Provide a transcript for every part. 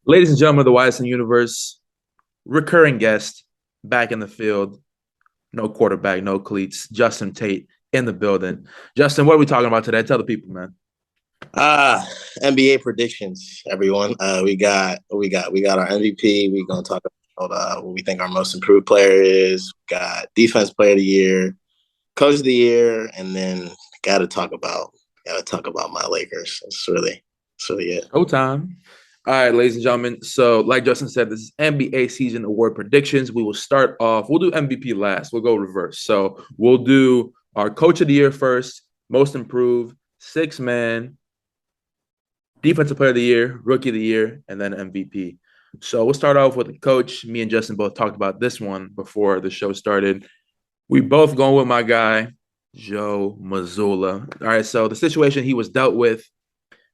Ladies and gentlemen of the Wildest Universe, recurring guest back in the field. No quarterback, no cleats. Justyn Tate in the building. Justyn, what are we talking about today? Tell the people, man. Ah, NBA predictions, everyone. We got our MVP. We're gonna talk about what we think our most improved player is. We got defense player of the year, coach of the year, and then gotta talk about my Lakers. It's really it. Showtime. All right, ladies and gentlemen. So, like Justin said, this is NBA season award predictions. We will start off. We'll do MVP last. We'll go reverse. So, we'll do our coach of the year first, most improved, six man, defensive player of the year, rookie of the year, and then MVP. So we'll start off with the coach. Me and Justin both talked about this one before the show started. We both going with my guy, Joe Mazzulla. All right, so the situation he was dealt with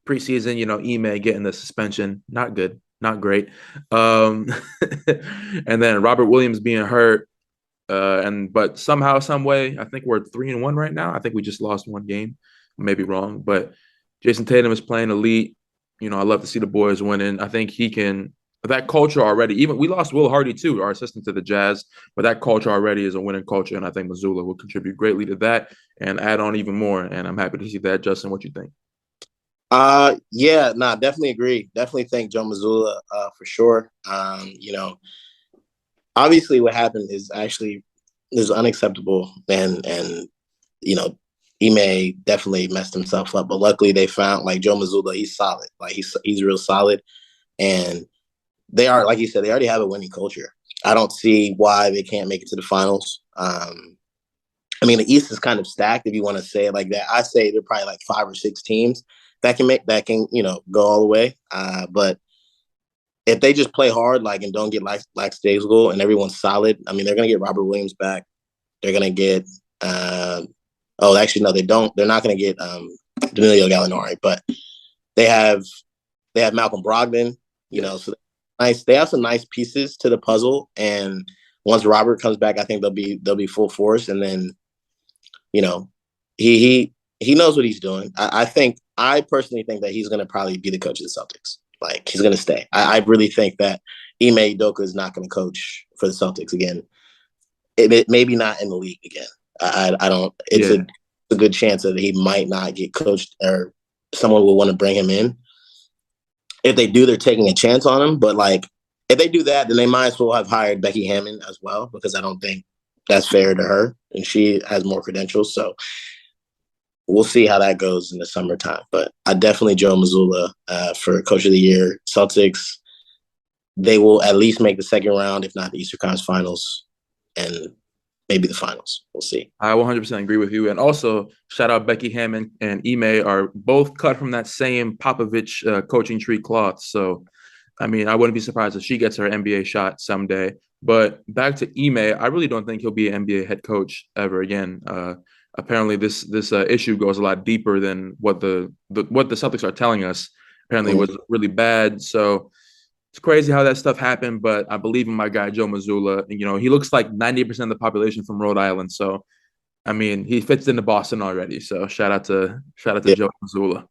preseason, Ime getting the suspension, not good, not great. Um, and then Robert Williams being hurt. But somehow, some way, I think we're 3-1 right now. I think we just lost one game. I may be wrong, but Jason Tatum is playing elite. I love to see the boys winning. I think he can. That culture already. Even we lost Will Hardy too, our assistant to the Jazz, but that culture already is a winning culture, and I think Mazzulla will contribute greatly to that and add on even more. And I'm happy to see that. Justin, what you think? Yeah, nah, definitely agree. Definitely think Joe Mazzulla, for sure. Obviously, what happened is unacceptable, and you know, Ime definitely messed himself up. But luckily, they found like Joe Mazzulla. He's solid. Like he's real solid, and they are, like you said, they already have a winning culture. I don't see why they can't make it to the finals. I mean, the East is kind of stacked if you want to say it like that. I say there are probably like five or six teams that can go all the way. But if they just play hard, like, and don't get lackadaisical, and everyone's solid, I mean, they're gonna get Robert Williams back. They're gonna get. Oh, actually, no, they don't. They're not gonna get Danilo Gallinari, but they have Malcolm Brogdon. Yes. So nice. They have some nice pieces to the puzzle, and once Robert comes back, I think they'll be full force. And then, you know, he knows what he's doing. I personally think that he's going to probably be the coach of the Celtics. Like he's going to stay. I really think that Ime Udoka is not going to coach for the Celtics again. It maybe not in the league again. I don't. It's Yeah. a good chance that he might not get coached, or someone will want to bring him in. If they do, they're taking a chance on him. But like, if they do that, then they might as well have hired Becky Hammond as well, because I don't think that's fair to her, and she has more credentials. So we'll see how that goes in the summertime. But I definitely Joe Mazzulla for Coach of the Year. Celtics, they will at least make the second round, if not the Eastern Conference Finals, and maybe the finals. We'll see. I 100% agree with you. And also, shout out Becky Hammond and Ime are both cut from that same Popovich coaching tree cloth. So, I mean, I wouldn't be surprised if she gets her NBA shot someday. But back to Ime, I really don't think he'll be an NBA head coach ever again. Apparently, this issue goes a lot deeper than what the Celtics are telling us. Apparently, it was really bad. So it's crazy how that stuff happened, but I believe in my guy Joe Mazzulla. He looks like 90% of the population from Rhode Island. So I mean, he fits into Boston already. So shout out to Yeah. Joe Mazzulla.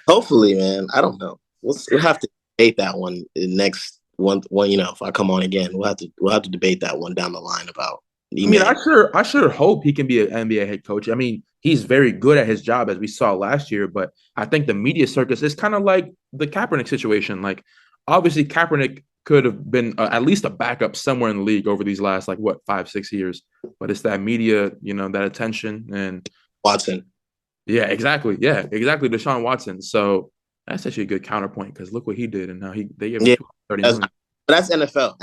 Hopefully, man. I don't know. We'll have to debate that one next one. If I come on again, we'll have to debate that one down the line about I mean, Ime. I sure hope he can be an NBA head coach. I mean, he's very good at his job, as we saw last year. But I think the media circus is kind of like the Kaepernick situation. Like, obviously, Kaepernick could have been at least a backup somewhere in the league over these last, like, what, 5 6 years. But it's that media, that attention, and Watson. yeah, exactly, Deshaun Watson. So that's actually a good counterpoint because look what he did, and now they gave him Yeah, 230 that's million. that's NFL.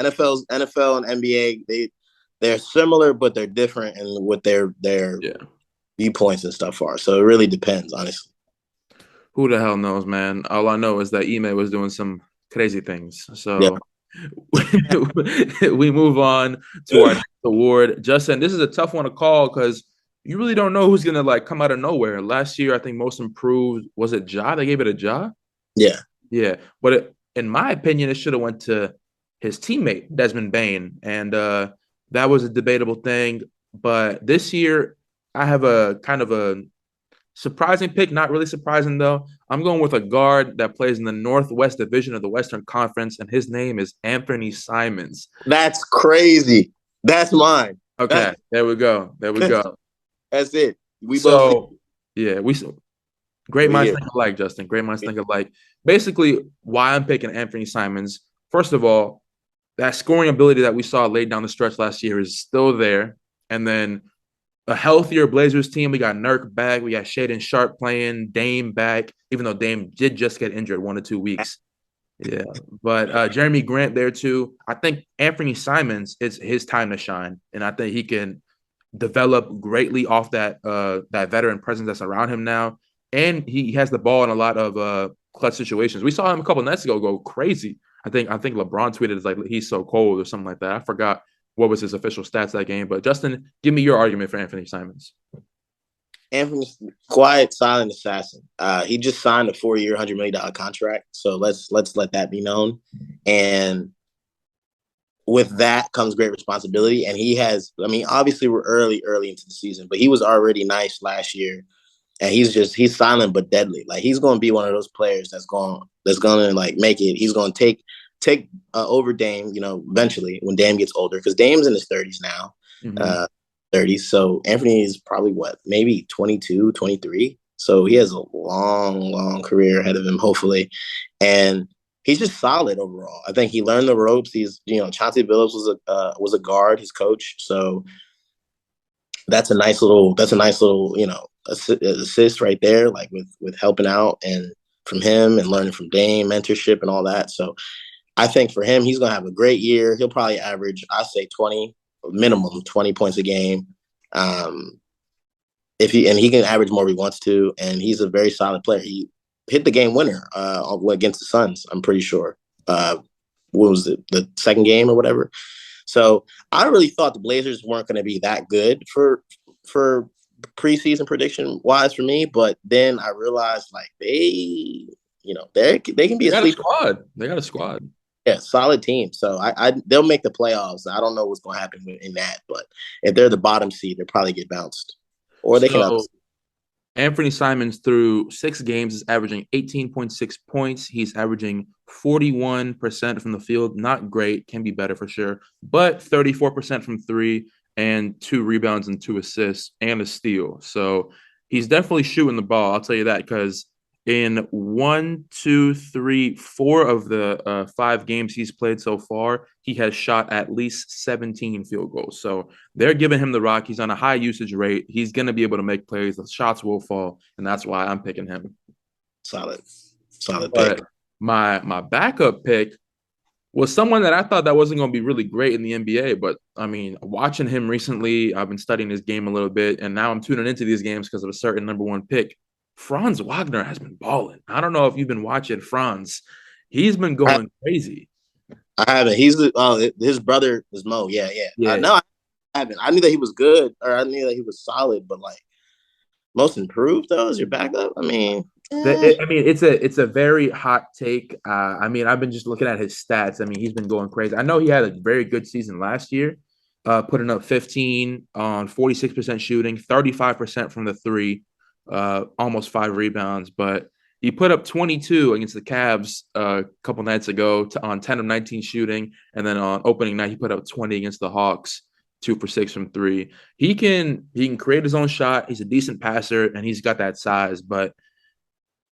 NFL and NBA. They're similar, but they're different in what their Yeah. viewpoints and stuff are. So it really depends, honestly. Who the hell knows, man? All I know is that Ime was doing some crazy things. Yeah. So we move on to our next award. Justin, this is a tough one to call because you really don't know who's gonna like come out of nowhere. Last year, I think most improved was it Ja? They gave it a Ja. Yeah. Yeah, but in my opinion, it should have went to his teammate Desmond Bain, and that was a debatable thing. But this year, I have a kind of a Surprising pick, not really surprising though. I'm going with a guard that plays in the Northwest Division of the Western Conference, and his name is Anthony Simons. That's crazy. That's mine. Okay, there we go. There we go. That's it. We both see. So, yeah, great We minds here. think alike, Justin. Great minds think alike. Basically, why I'm picking Anthony Simons. First of all, that scoring ability that we saw laid down the stretch last year is still there. And then a healthier Blazers team. We got Nurk back. We got Shaden Sharp playing, Dame back, even though Dame did just get injured 1 to 2 weeks. Yeah. But Jeremy Grant there too. I think Anthony Simons, it's his time to shine. And I think he can develop greatly off that veteran presence that's around him now. And he has the ball in a lot of clutch situations. We saw him a couple nights ago go crazy. I think LeBron tweeted it's like he's so cold or something like that. I forgot what was his official stats that game. But Justin, give me your argument for Anthony Simons. Anthony's quiet, silent assassin. He just signed a 4-year, $100 million contract. So let's let that be known. And with that comes great responsibility. And he has, I mean, obviously we're early into the season, but he was already nice last year. And he's silent but deadly. Like he's going to be one of those players that's going to like make it. He's going to take over Dame, eventually when Dame gets older, because Dame's in his 30s now. Mm-hmm. 30s. So Anthony is probably maybe 22, 23. So he has a long career ahead of him, hopefully. And he's just solid overall. I think he learned the ropes. He's, Chauncey Billups was a guard, his coach. So that's a nice little, assist right there, like with helping out and from him and learning from Dame, mentorship and all that. So I think for him, he's going to have a great year. He'll probably average, I say 20, minimum 20 points a game. If he can average more if he wants to, and he's a very solid player. He hit the game winner against the Suns, I'm pretty sure. What was it, the second game or whatever? So I really thought the Blazers weren't going to be that good for preseason prediction wise for me, but then I realized like they can be They a got a sleeper. squad. They got a squad. Yeah, solid team. So they'll make the playoffs. I don't know what's going to happen in that, but if they're the bottom seed, they'll probably get bounced, or they can So upset. Anthony Simons through 6 games is averaging 18.6 points. He's averaging 41% from the field. Not great, can be better for sure, but 34% from three and 2 rebounds and 2 assists and a steal. So he's definitely shooting the ball. I'll tell you that because in 4 of the 5 games he's played so far, he has shot at least 17 field goals. So they're giving him the rock. He's on a high usage rate. He's going to be able to make plays. The shots will fall, and that's why I'm picking him. Solid But pick. my backup pick was someone that I thought that wasn't going to be really great in the NBA. But I mean, watching him recently, I've been studying his game a little bit, and now I'm tuning into these games because of a certain #1 pick. Franz Wagner has been balling. I don't know if you've been watching Franz. He's been going crazy. I haven't. His brother is Mo. Yeah. Yeah. No, I haven't. I knew that he was good, or I knew that he was solid, but like most improved though is your backup. I mean, It's a very hot take. I've been just looking at his stats. I mean, he's been going crazy. I know he had a very good season last year, putting up 15 on 46% shooting, 35% from the three, almost 5 rebounds. But he put up 22 against the Cavs a couple nights ago on 10 of 19 shooting, and then on opening night he put up 20 against the Hawks. 2 for 6 from three. He can create his own shot. He's a decent passer and he's got that size, but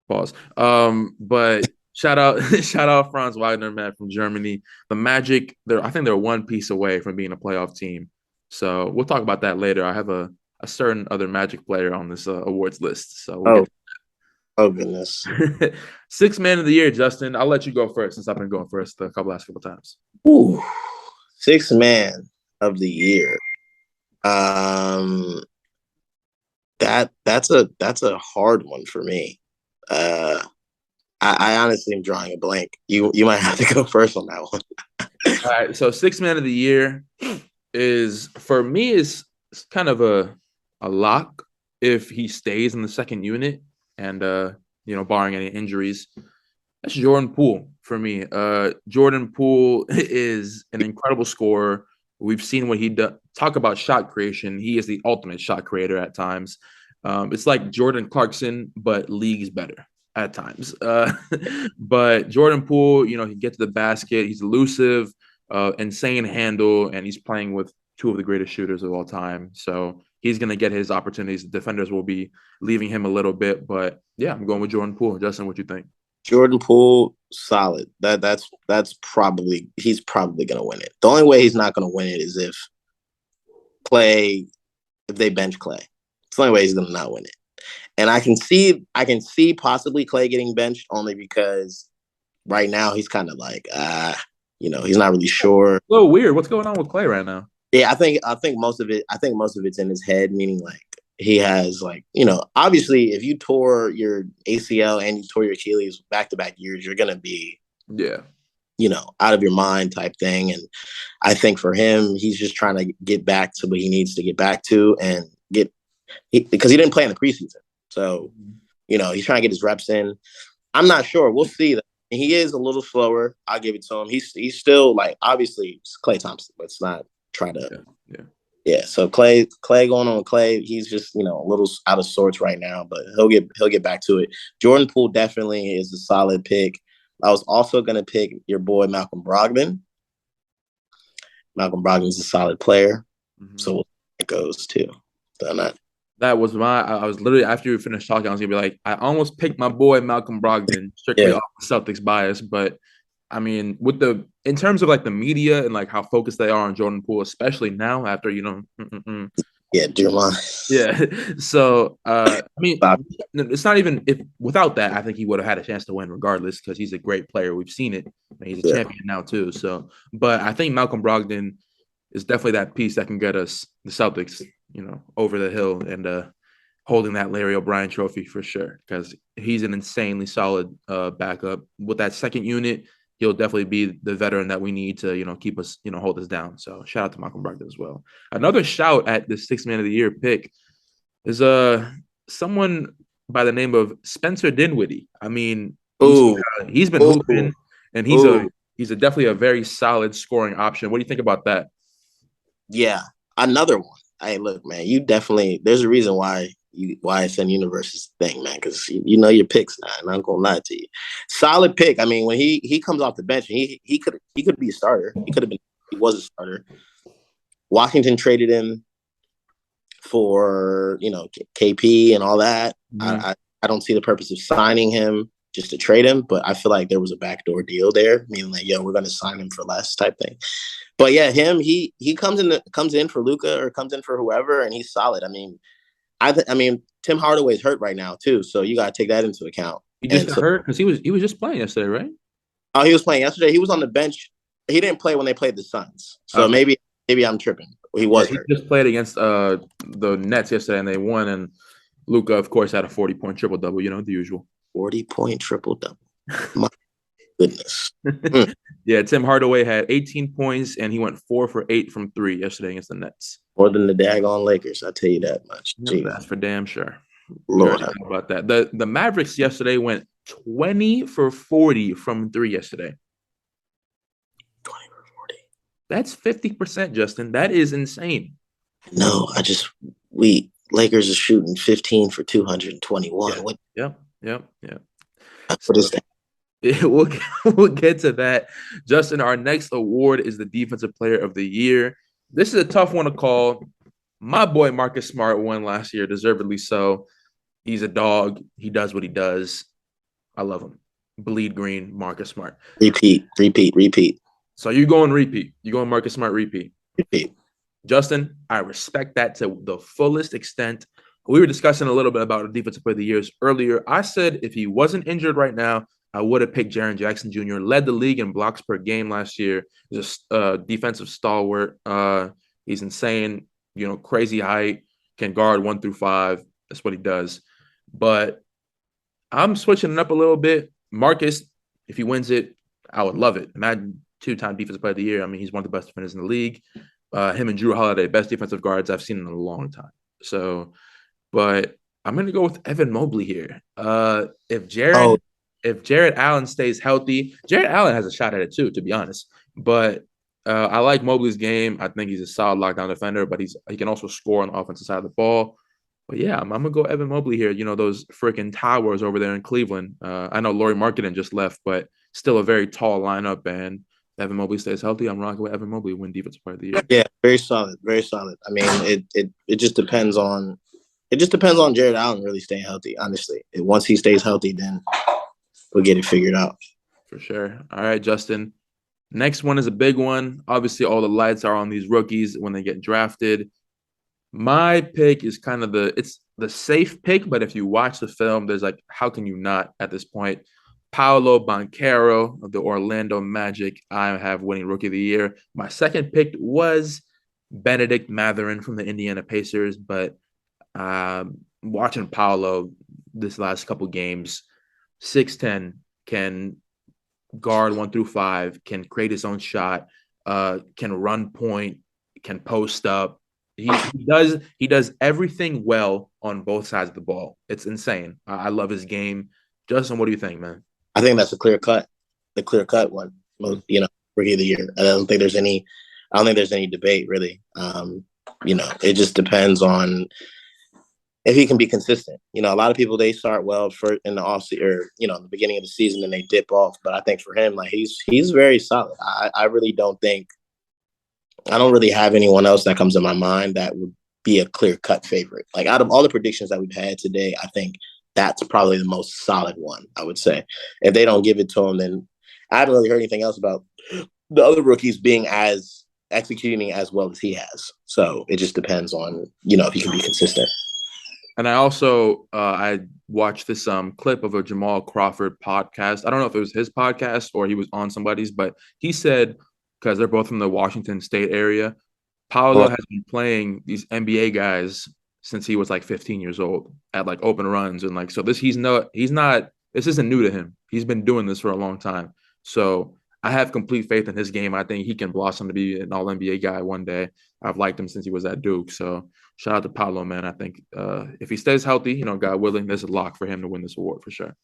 pause. But shout out Franz Wagner, man, from Germany. The Magic, I think they're 1 piece away from being a playoff team. So we'll talk about that later. I have a certain other Magic player on this awards list. So we'll get oh goodness. Sixth man of the year, Justin. I'll let you go first since I've been going first the last couple times. Ooh, sixth man of the year. That's a hard one for me. I honestly am drawing a blank. You might have to go first on that one. All right, so sixth man of the year is for me is kind of a lock if he stays in the second unit and barring any injuries. That's Jordan Poole for me. Jordan Poole is an incredible scorer. We've seen what he does. Talk about shot creation. He is the ultimate shot creator at times. It's like Jordan Clarkson, but leagues better at times. But Jordan Poole, he gets to the basket. He's elusive, insane handle, and he's playing with two of the greatest shooters of all time. So he's going to get his opportunities. The defenders will be leaving him a little bit. But yeah, I'm going with Jordan Poole. Justin, what you think? Jordan Poole, solid. That's probably he's probably gonna win it. The only way he's not gonna win it is Clay if they bench Clay. It's the only way he's gonna not win it. And I can see possibly Clay getting benched only because right now he's kind of like he's not really sure. A little weird. What's going on with Clay right now? Yeah, I think most of it's in his head, meaning like he has like, obviously if you tore your ACL and you tore your Achilles back to back years, you're gonna be, Yeah. out of your mind type thing. And I think for him, he's just trying to get back to what he needs to get back to and because he didn't play in the preseason. So, he's trying to get his reps in. I'm not sure. We'll see. He is a little slower. I'll give it to him. He's still like, obviously it's Klay Thompson. Let's not try to. Yeah. Yeah. So Clay going on Clay. He's just a little out of sorts right now, but he'll get back to it. Jordan Poole definitely is a solid pick. I was also going to pick your boy Malcolm Brogdon. Malcolm Brogdon's a solid player, so it goes too. So not. That was I was literally, after you finished talking, I was gonna be like, I almost picked my boy Malcolm Brogdon strictly Yeah. off Celtics bias, but I mean, in terms of like the media and like how focused they are on Jordan Poole, especially now after Yeah, Jeremiah. yeah. So I mean, it's not even if without that, I think he would have had a chance to win regardless because he's a great player. We've seen it. And he's a champion now too. So, but I think Malcolm Brogdon is definitely that piece that can get us the Celtics, over the hill and holding that Larry O'Brien trophy for sure because he's an insanely solid backup. With that second unit, he'll definitely be the veteran that we need to, keep us, hold us down. So shout out to Malcolm Brogdon as well. Another shout at the Sixth Man of the Year pick is someone by the name of Spencer Dinwiddie. I mean, he's been hooping, and he's definitely a very solid scoring option. What do you think about that? Yeah, another one. Hey, look, man, you definitely. There's a reason why YSN Universe is thing, man, because you know your picks now. And I'm not gonna lie to you. Solid pick. I mean, when he comes off the bench, he could be a starter. He was a starter. Washington traded him for KP and all that. I don't see the purpose of signing him just to trade him, but I feel like there was a backdoor deal there, meaning like, we're going to sign him for less type thing. But yeah, he comes in for Luka or comes in for whoever, and he's solid. I mean, Tim Hardaway's hurt right now too, so you got to take that into account. He just got hurt because he was just playing yesterday, right? Oh, he was playing yesterday. He was on the bench. He didn't play when they played the Suns, so maybe I'm tripping. He was hurt. He just played against the Nets yesterday, and they won. And Luka, of course, had a 40-point triple double. The usual 40-point triple double. My goodness. Yeah, Tim Hardaway had 18 points, and he went 4 for 8 from 3 yesterday against the Nets. More than the daggone Lakers, I tell you that much. That's for damn sure. Lord, how about that? The Mavericks yesterday went 20 for 40 from 3 yesterday. 20 for 40. That's 50%, Justin. That is insane. No, Lakers are shooting 15 for 221. Yeah. Yep. What is that? We'll get to that. Justin, our next award is the Defensive Player of the Year. This is a tough one to call. My boy Marcus Smart won last year, deservedly so. He's a dog. He does what he does. I love him. Bleed green, Marcus Smart. Repeat. So you're going repeat. You're going Marcus Smart repeat. Repeat. Justin, I respect that to the fullest extent. We were discussing a little bit about the Defensive Player of the Years earlier. I said if he wasn't injured right now, I would have picked Jaren Jackson Jr., led the league in blocks per game last year. He's a defensive stalwart. He's insane, crazy height, can guard 1 through 5. That's what he does. But I'm switching it up a little bit. Marcus, if he wins it, I would love it. Imagine 2-time Defensive Player of the Year. I mean, he's one of the best defenders in the league. Him and Drew Holiday, best defensive guards I've seen in a long time. So, but I'm going to go with Evan Mobley here. If Jared Allen stays healthy, Jared Allen has a shot at it too, to be honest. But I like Mobley's game. I think he's a solid lockdown defender, but he can also score on the offensive side of the ball. But yeah, I'm gonna go Evan Mobley here. You know, those freaking towers over there in Cleveland. I know Laurie Markkinen just left, but still a very tall lineup. And Evan Mobley stays healthy. I'm rocking with Evan Mobley, win Defensive Player of the Year. Yeah, very solid, very solid. I mean, it just depends on Jared Allen really staying healthy. Honestly, once he stays healthy, then we'll get it figured out. For sure. All right, Justyn. Next one is a big one. Obviously, all the lights are on these rookies when they get drafted. My pick is kind of it's the safe pick, but if you watch the film, there's like, how can you not at this point? Paolo Banchero of the Orlando Magic, I have winning Rookie of the Year. My second pick was Benedict Mathurin from the Indiana Pacers, but watching Paolo this last couple games, 6'10", can guard 1 through 5, can create his own shot, can run point, can post up. He does everything well on both sides of the ball. It's insane. I love his game. Justyn, what do you think, man? I think that's the clear cut one. Rookie of the year. I don't think there's any debate really. It just depends on if he can be consistent. A lot of people they start well for in the off or the beginning of the season and they dip off. But I think for him, like he's very solid. I really don't think I don't really have anyone else that comes to my mind that would be a clear cut favorite. Like out of all the predictions that we've had today, I think that's probably the most solid one, I would say. If they don't give it to him, then I haven't really heard anything else about the other rookies being as executing as well as he has. So it just depends on, if he can be consistent. And I also I watched this clip of a Jamal Crawford podcast. I don't know if it was his podcast or he was on somebody's, but he said, because they're both from the Washington State area, Paolo has been playing these NBA guys since he was like 15 years old at like open runs and like so he's not this isn't new to him. He's been doing this for a long time. So I have complete faith in his game. I think he can blossom to be an all NBA guy one day. I've liked him since he was at Duke. So shout out to Paolo, man. I think if he stays healthy, God willing, there's a lock for him to win this award for sure.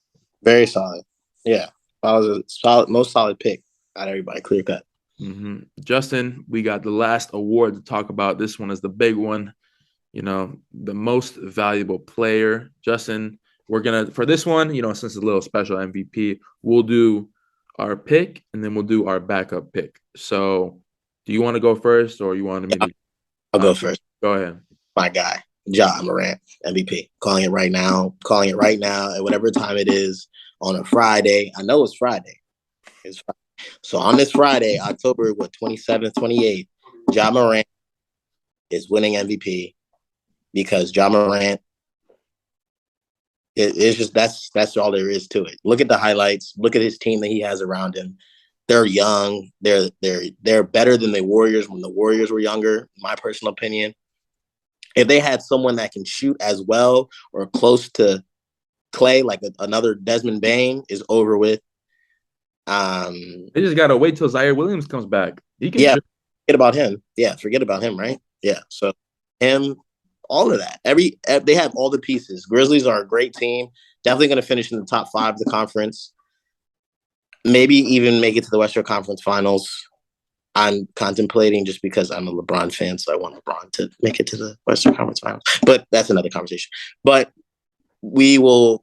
Very solid. Yeah. Paolo's a solid, most solid pick out of everybody, clear cut. Mm-hmm. Justyn, we got the last award to talk about. This one is the big one. The most valuable player. Justyn, we're gonna for this one, since it's a little special MVP, we'll do our pick and then we'll do our backup pick. So, do you want to go first, or you want me to? I'll go first. Go ahead. My guy, Ja Morant, MVP. Calling it right now. At whatever time it is on a Friday. I know it's Friday. It's Friday. So on this Friday, October 27th, 28th, Ja Morant is winning MVP because Ja Morant. It's just that's all there is to it. Look at the highlights. Look at his team that he has around him. They're young. They're better than the Warriors when the Warriors were younger. In my personal opinion, if they had someone that can shoot as well or close to Clay, like another Desmond Bain, is over with. They just gotta wait till Zaire Williams comes back. He can shoot. Forget about him. Yeah, forget about him, right? Yeah. So him, all of that. They have all the pieces. Grizzlies are a great team. Definitely going to finish in the top 5 of the conference. Maybe even make it to the Western Conference Finals. I'm contemplating just because I'm a LeBron fan, so I want LeBron to make it to the Western Conference Finals. But that's another conversation. But we will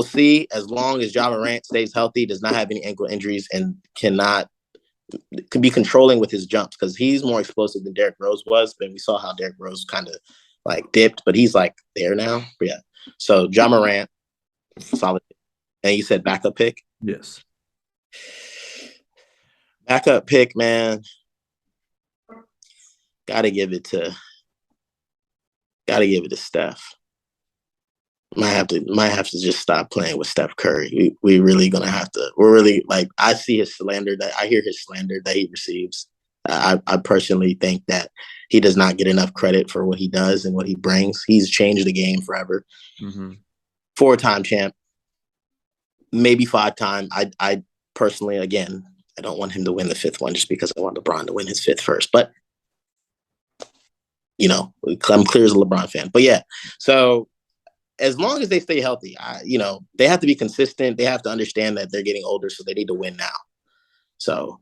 see as long as Ja Morant stays healthy, does not have any ankle injuries, and can be controlling with his jumps because he's more explosive than Derrick Rose was. But we saw how Derrick Rose kind of like dipped, but he's like there now. But yeah. So Ja Morant, solid. And you said backup pick? Yes. Backup pick, man. Gotta give it to Steph. Might have to just stop playing with Steph Curry. We really gonna have to. We're really like I hear his slander that he receives. I personally think that he does not get enough credit for what he does and what he brings. He's changed the game forever. Mm-hmm. 4-time champ, maybe 5-time. I personally, again, I don't want him to win the 5th one just because I want LeBron to win his 5th first. But I'm clear as a LeBron fan. But yeah, so as long as they stay healthy, they have to be consistent. They have to understand that they're getting older, so they need to win now. So,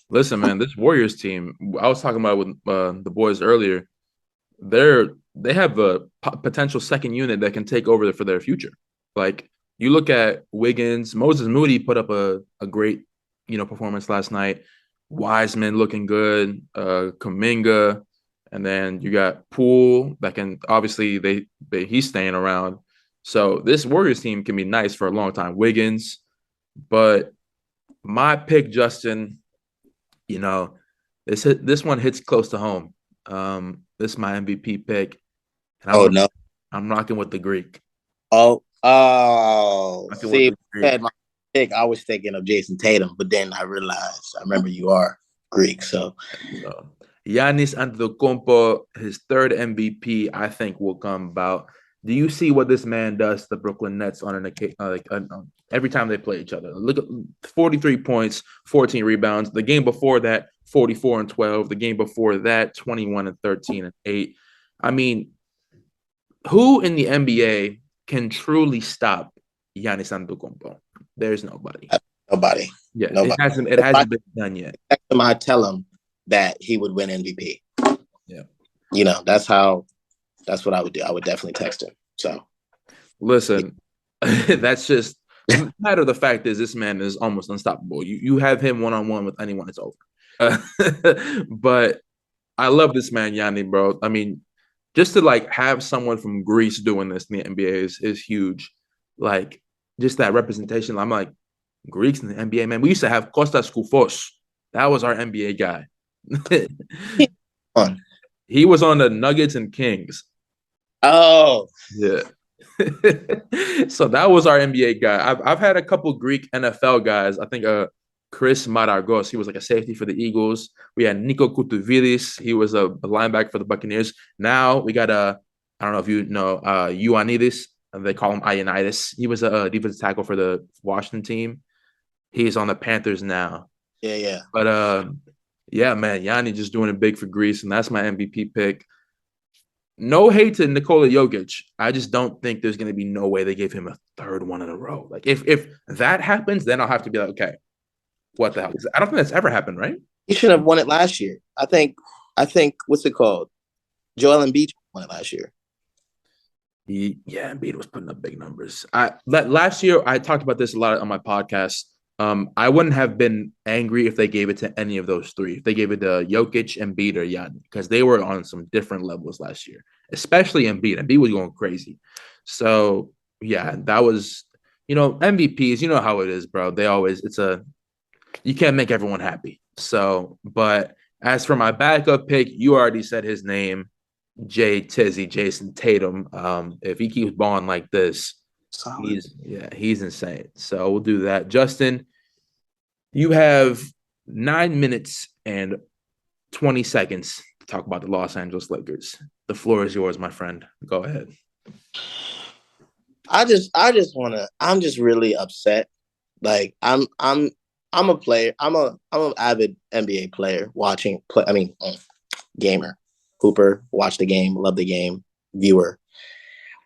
Listen, man, this Warriors team, I was talking about with the boys earlier. they have a potential second unit that can take over for their future. Like you look at Wiggins, Moses Moody put up a great performance last night. Wiseman looking good, Kuminga, and then you got Poole that can obviously he's staying around. So this Warriors team can be nice for a long time. Wiggins, but my pick, Justin, you know, this one hits close to home. This is my MVP pick, and Oh no. I'm rocking with the Greek. Oh. Rocking with See, the Greek. had my pick. I was thinking of Jason Tatum, but then I realized I remember you are Greek, so So, Giannis Antetokounmpo, his third MVP, I think will come about. Do you see what this man does to the Brooklyn Nets on every time they play each other? Look at 43 points, 14 rebounds. The game before that, 44 and 12. The game before that, 21 and 13 and 8. I mean, who in the NBA can truly stop Giannis Antetokounmpo? There's nobody. nobody. Yeah, Nobody. it hasn't been done yet. I tell him that he would win MVP. Yeah. That's what I would do. I would definitely text him. So listen, that's just the matter of the fact is this man is almost unstoppable. You have him one on one with anyone, it's over. But I love this man, Yanni, bro. I mean, just to like have someone from Greece doing this in the NBA is huge. Like just that representation. I'm like Greeks in the NBA, man. We used to have Kostas Koufos. That was our NBA guy. He was on the Nuggets and Kings. Oh, yeah. So that was our NBA guy. I've had a couple Greek NFL guys. I think Chris Maragos, he was like a safety for the Eagles. We had Nico Koutouvidis, he was a linebacker for the Buccaneers. Now we got I don't know if you know Ioannidis, they call him Ioannidis. He was a defensive tackle for the Washington team. He's on the Panthers now. yeah. But yeah, man, Yanni just doing it big for Greece, and that's my MVP pick. No hate to Nikola Jokic. I just don't think there's going to be no way they give him a third one in a row. Like if that happens, then I'll have to be like, okay, what the hell? I don't think that's ever happened, right? He should have won it last year. I think what's it called? Joel Embiid won it last year. Yeah, Embiid was putting up big numbers. Last year I talked about this a lot on my podcast. I wouldn't have been angry if they gave it to any of those three. If they gave it to Jokic, Embiid, or Yanni, because they were on some different levels last year, especially Embiid. Embiid was going crazy. So yeah, that was MVPs. You know how it is, bro. They always you can't make everyone happy. So, but as for my backup pick, you already said his name, Jason Tatum. If he keeps balling like this. Solid. He's insane. So we'll do that. Justin, you have 9 minutes and 20 seconds to talk about the Los Angeles Lakers. The floor is yours, my friend. Go ahead. I'm just really upset. Like I'm a player. I'm an avid NBA player gamer, hooper, watch the game, love the game, viewer.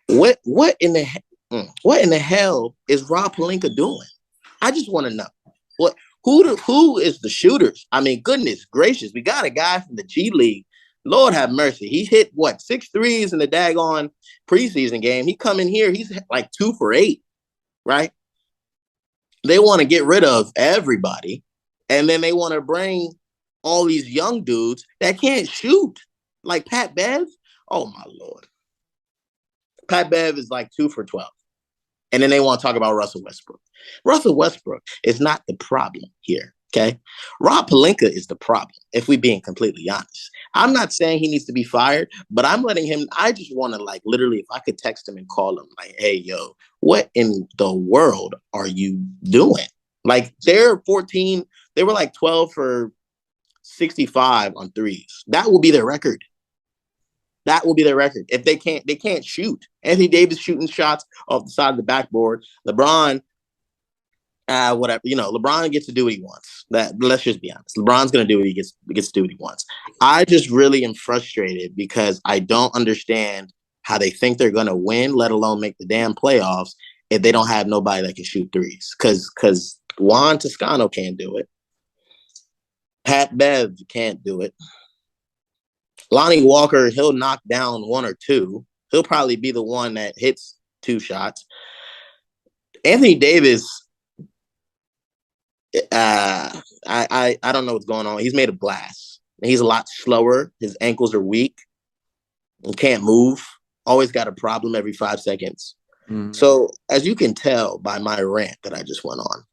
What in the hell is Rob Pelinka doing? I just want to know who is the shooters? I mean, goodness gracious, we got a guy from the G League. Lord have mercy. He hit 6 threes in the daggone preseason game. He come in here, he's like 2 for 8, right? They want to get rid of everybody, and then they want to bring all these young dudes that can't shoot, like Pat Bev. Oh my Lord. Pat Bev is like 2 for 12. And then they want to talk about Russell Westbrook. Russell Westbrook is not the problem here, okay? Rob Pelinka is the problem, if we're being completely honest. I'm not saying he needs to be fired, but I'm letting him, I just want to literally, if I could text him and call him, hey, yo, what in the world are you doing? They're 14, they were 12 for 65 on threes. That will be their record. That will be their record. If they can't shoot. Anthony Davis shooting shots off the side of the backboard. LeBron, whatever. LeBron gets to do what he wants. Let's just be honest. LeBron's gonna do what he gets to do what he wants. I just really am frustrated because I don't understand how they think they're gonna win, let alone make the damn playoffs, if they don't have nobody that can shoot threes. Because Juan Toscano can't do it. Pat Bev can't do it. Lonnie Walker, he'll knock down one or two. He'll probably be the one that hits two shots. Anthony Davis, I don't know what's going on. He's made of glass. He's a lot slower. His ankles are weak. He can't move. Always got a problem every 5 seconds. So as you can tell by my rant that I just went on,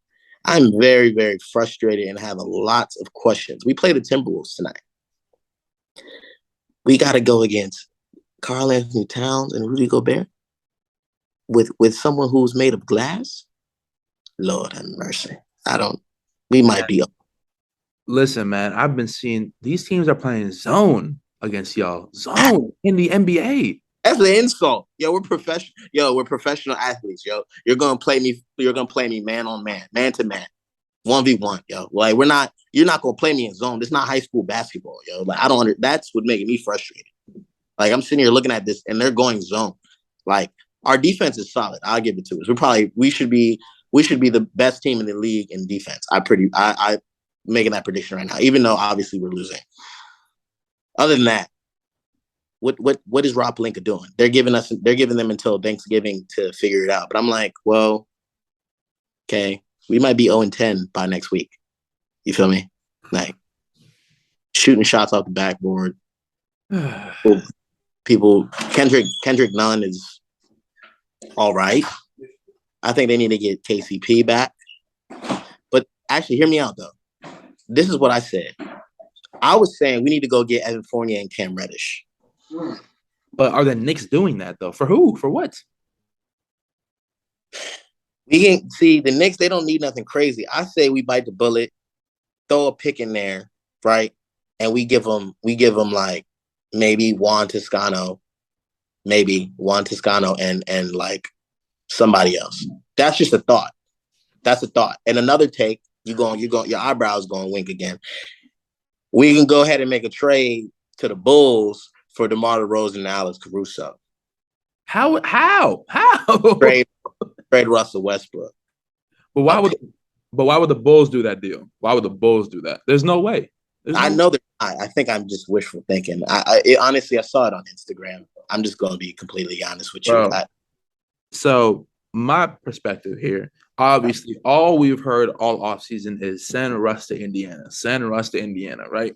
I'm very, very frustrated and have lots of questions. We play the Timberwolves tonight. We got to go against Karl Anthony Towns and Rudy Gobert with someone who's made of glass. Lord have mercy. We might be. Listen, man, I've been seeing these teams are playing zone against y'all. Zone in the NBA. That's an insult. Yo, we're professional. Yo, we're professional athletes. Yo, you're gonna play me. You're gonna play me man on man, man to man, 1v1. Yo, like we're not. You're not gonna play me in zone. This is not high school basketball. Yo, like I don't. That's what making me frustrated. Like I'm sitting here looking at this, and they're going zone. Like our defense is solid. I'll give it to us. We should be the best team in the league in defense. I making that prediction right now, even though obviously we're losing. Other than that, what is Rob Pelinka doing? They're giving them until Thanksgiving to figure it out. But I'm like, well, okay, we might be 0-10 by next week. You feel me? Like shooting shots off the backboard. People, Kendrick Nunn is all right. I think they need to get KCP back. But actually, hear me out though. This is what I said. I was saying we need to go get Evan Fournier and Cam Reddish. But are the Knicks doing that though? For who? For what? We can see the Knicks. They don't need nothing crazy. I say we bite the bullet, throw a pick in there, right, and we give them like maybe Juan Toscano, and like somebody else. That's just a thought. That's a thought. And another take. Your eyebrows going wink again. We can go ahead and make a trade to the Bulls for DeMar DeRozan and Alex Caruso. How? Trade Russell Westbrook. But why would the Bulls do that deal? Why would the Bulls do that? There's no way. I know they're not. I think I'm just wishful thinking. Honestly, I saw it on Instagram. I'm just going to be completely honest with you. So my perspective here, obviously, all we've heard all offseason is send Russ to Indiana, right?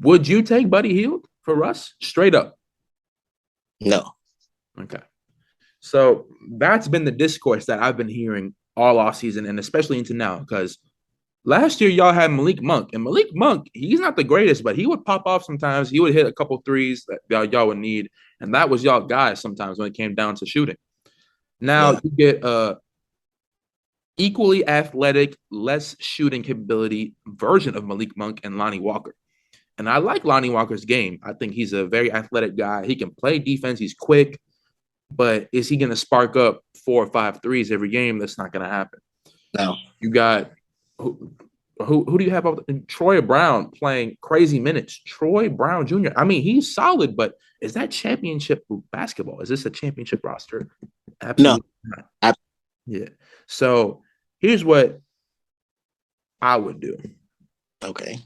Would you take Buddy Hield for Russ? Straight up. No. Okay. So that's been the discourse that I've been hearing all offseason and especially into now because last year y'all had Malik Monk. And Malik Monk, he's not the greatest, but he would pop off sometimes. He would hit a couple threes that y'all would need. And that was y'all guys sometimes when it came down to shooting. Now you get equally athletic, less shooting capability version of Malik Monk and Lonnie Walker. And I like Lonnie Walker's game. I think he's a very athletic guy. He can play defense. He's quick. But is he going to spark up 4 or 5 threes every game? That's not going to happen. No. You got who do you have? Troy Brown playing crazy minutes. Troy Brown Jr. I mean, he's solid, but is that championship basketball? Is this a championship roster? Absolutely not. Yeah. So here's what I would do. Okay.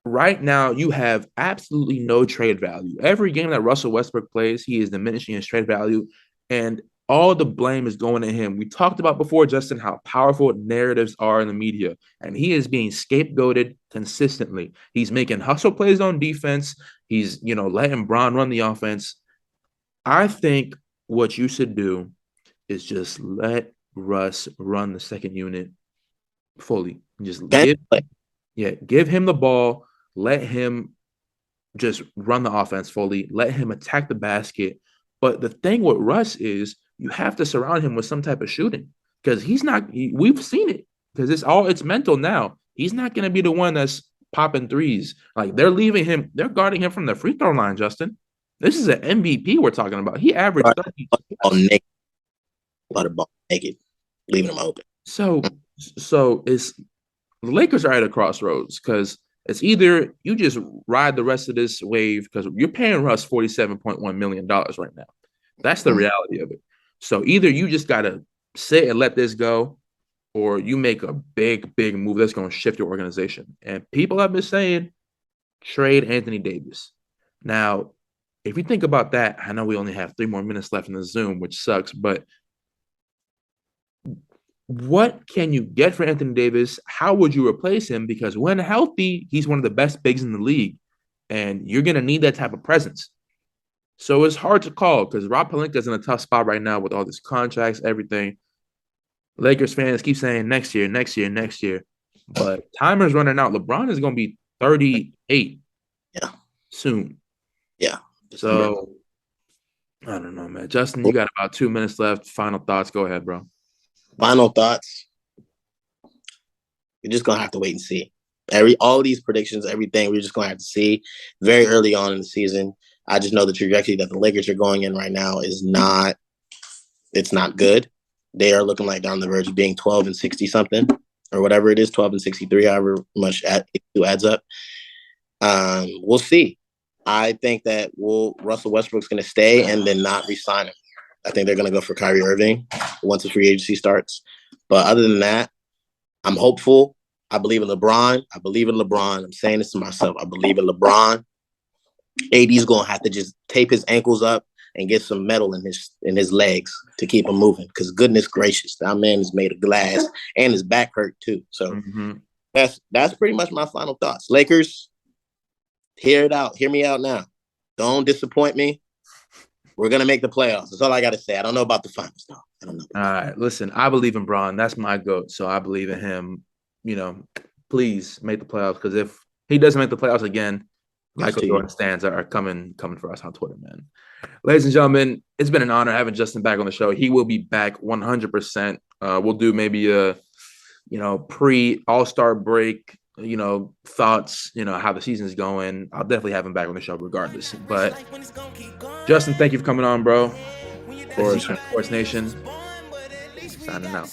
Right now, you have absolutely no trade value. Every game that Russell Westbrook plays, he is diminishing his trade value, and all the blame is going to him. We talked about before, Justin, how powerful narratives are in the media, and he is being scapegoated consistently. He's making hustle plays on defense. He's, letting Bron run the offense. I think what you should do is just let Russ run the second unit fully. Just give him the ball. Let him just run the offense fully. Let him attack the basket. But the thing with Russ is you have to surround him with some type of shooting because we've seen it because it's mental now. He's not going to be the one that's popping threes. Like they're guarding him from the free throw line, Justin. This is an MVP we're talking about. He averaged 30. Ball naked, leaving him open. So it's the Lakers are at a crossroads because it's either you just ride the rest of this wave because you're paying Russ $47.1 million right now. That's the reality of it. So either you just got to sit and let this go or you make a big, big move that's going to shift your organization. And people have been saying trade Anthony Davis. Now, if you think about that, I know we only have 3 more minutes left in the Zoom, which sucks, but what can you get for Anthony Davis? How would you replace him? Because when healthy, he's one of the best bigs in the league, and you're going to need that type of presence. So it's hard to call because Rob Pelinka's in a tough spot right now with all these contracts, everything. Lakers fans keep saying next year, next year, next year. But timer's running out. LeBron is going to be 38 soon. Yeah. So I don't know, man. Justyn, you got about 2 minutes left. Final thoughts. Go ahead, bro. Final thoughts. You're just gonna have to wait and see. All these predictions, everything, we're just gonna have to see very early on in the season. I just know the trajectory that the Lakers are going in right now is not good. They are looking like they're on the verge of being 12 and 60 something or whatever it is, 12 and 63, however much it adds up. We'll see. I think that Russell Westbrook's going to stay and then not resign him. I think they're going to go for Kyrie Irving once the free agency starts. But other than that, I'm hopeful. I believe in LeBron. I'm saying this to myself. I believe in LeBron. AD's going to have to just tape his ankles up and get some metal in his legs to keep him moving. Because goodness gracious, that man is made of glass and his back hurt too. So that's pretty much my final thoughts. Lakers, hear it out. Hear me out now. Don't disappoint me. We're going to make the playoffs. That's all I got to say. I don't know about the finals, though. I don't know. All right. Listen, I believe in Bron. That's my GOAT. So I believe in him. You know, please make the playoffs. Because if he doesn't make the playoffs again, Michael Jordan stands are coming for us on Twitter, man. Ladies and gentlemen, it's been an honor having Justyn back on the show. He will be back 100%. We'll do maybe a, pre-All-Star break, thoughts, how the season is going. I'll definitely have him back on the show regardless. But Justyn, thank you for coming on, bro. Sports Nation. Signing out.